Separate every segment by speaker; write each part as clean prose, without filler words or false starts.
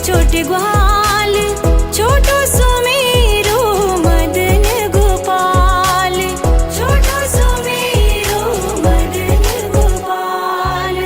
Speaker 1: छोटे ग्वाल, छोटो सुमेरो मदन गोपाल, छोटो सुमेरो मदन गोपाल।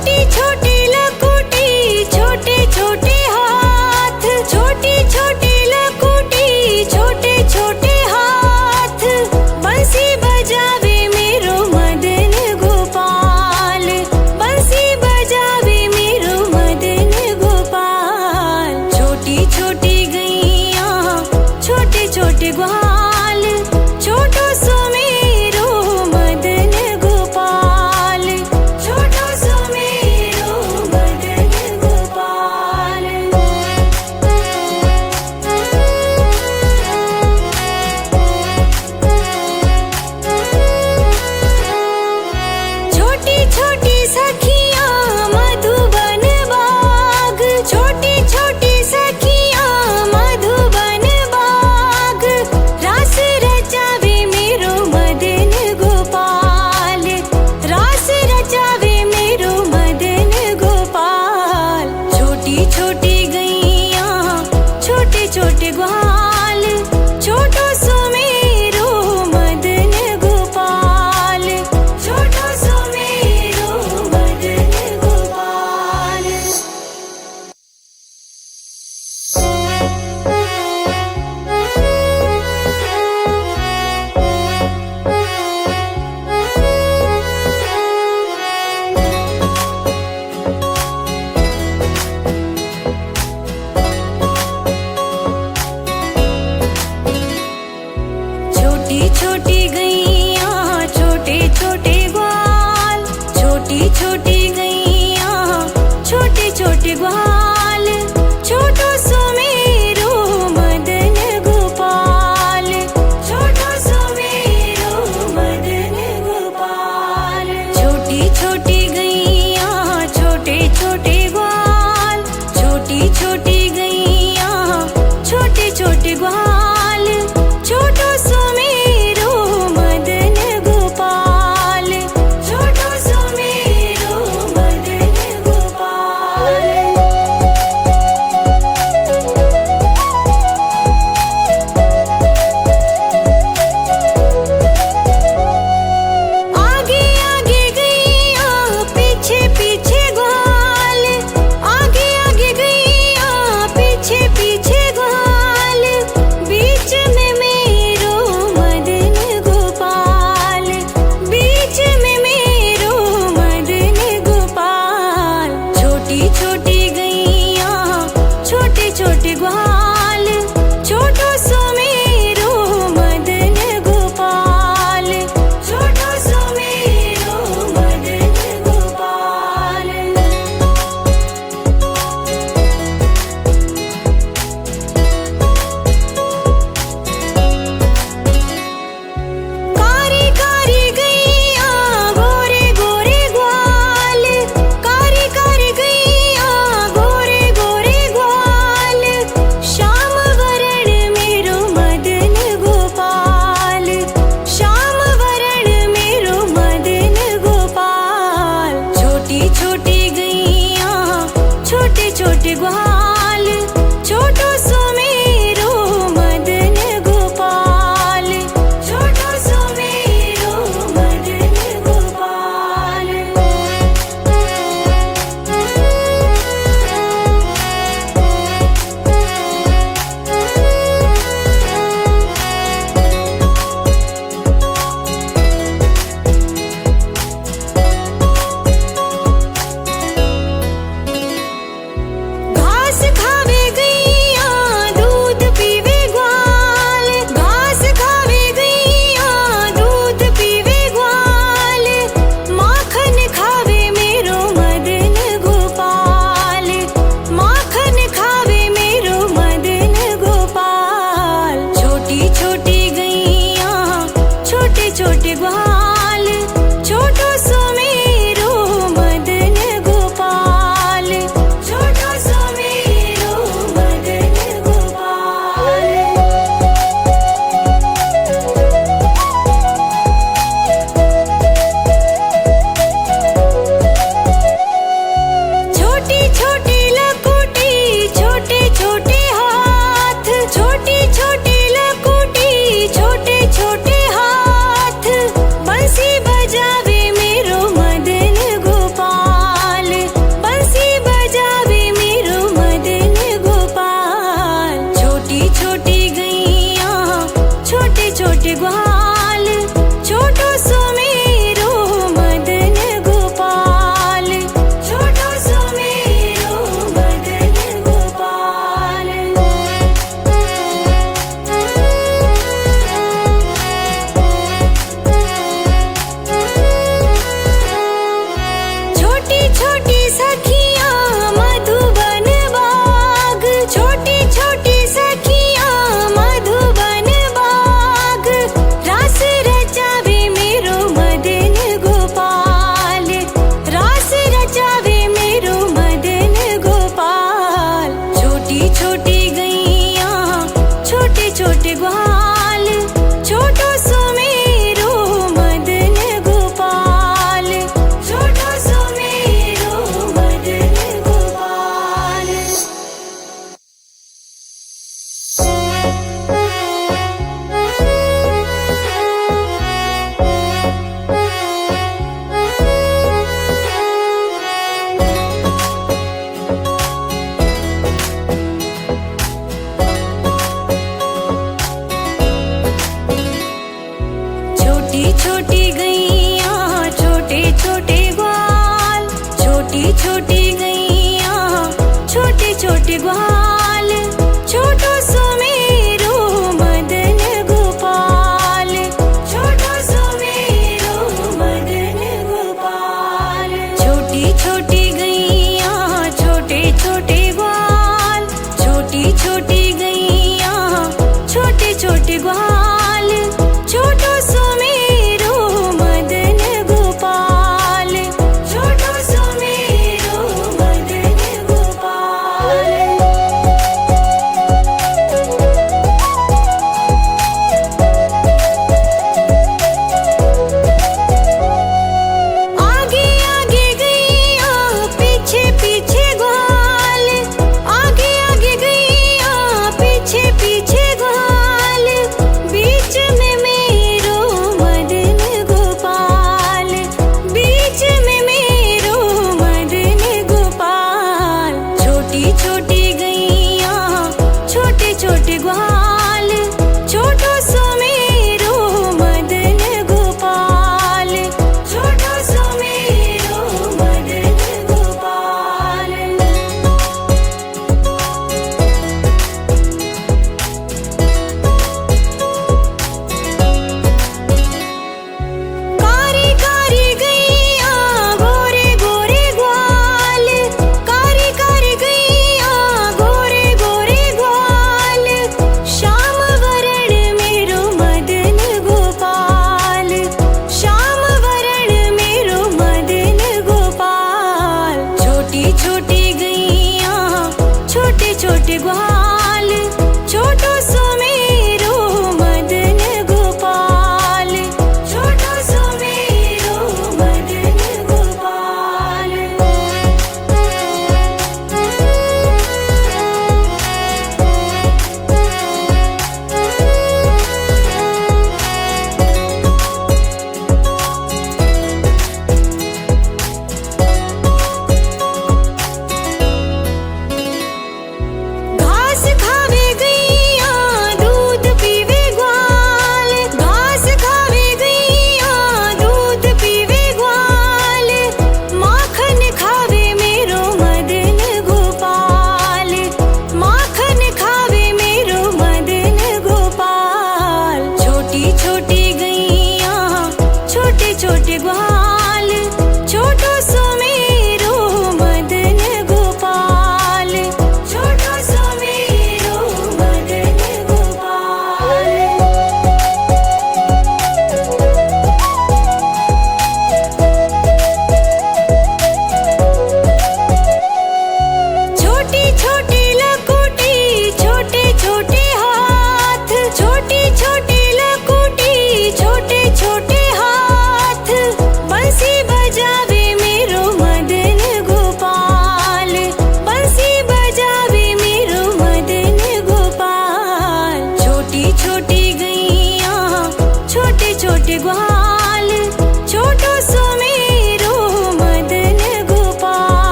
Speaker 1: छोटी छोटी लकुटी छोटे छोटे हाथ, छोटी छोटी लकुटी छोटे छोटे हाथ, बंसी बजावे मेरो मदन गोपाल, बंसी बजावे मेरो मदन गोपाल। छोटी छोटी गैया छोटे छोटे ग्वाल, छोटो सो मेरो मदन गोपाल, छोटो सो मेरो मदन गोपाल। छोटी छोटी सखियाँ मधुबन बाग, छोटी छोटी सखियाँ मधुबन बाग, रास रचावे मेरो मदन गोपाल, रास रचावे मेरो मदन गोपाल। छोटी छोटी गैया छोटे छोटे ग्वाल, छोटो सो मेरो मदन गोपाल, छोटो सो मेरो मदन गोपाल। छोटी छोटी गैया छोटे छोटे ग्वाल, छोटी छोटी गैया छोटे छोटे ग्वाल, छोटो सो मेरो मदन गोपाल, छोटो सो मेरो मदन गोपाल। छोटी छोटी गैया छोटे छोटे ग्वाल, छोटी छोटी गैया छोटे छोटे ग्वाल, छोटो सो मेरो मदन गोपाल, छोटो सो मेरो मदन गोपाल। आगे आगे गैया पीछे पीछे ग्वाल, आगे आगे गैया पीछे पीछे ग्वाल, बीच में मेरो मदन गोपाल, बीच में मेरो मदन गोपाल। छोटी छोटी गैया छोटे छोटे ग्वाल, छोटो सो मेरो मदन गोपाल, छोटो सो मेरो मदन गोपाल। कारी कारी गैया गोरे गोरे ग्वाल, कारी कारी गैया गोरे गोरे ग्वाल, श्याम वरण मेरो मदन गोपाल, श्याम वरण मेरो मदन गोपाल। छोटी छोटी गैया छोटे छोटे ग्वाल, छोटो सो मेरो मदन गोपाल, छोटो सो मेरो मदन गोपाल। घाट छोटी गैया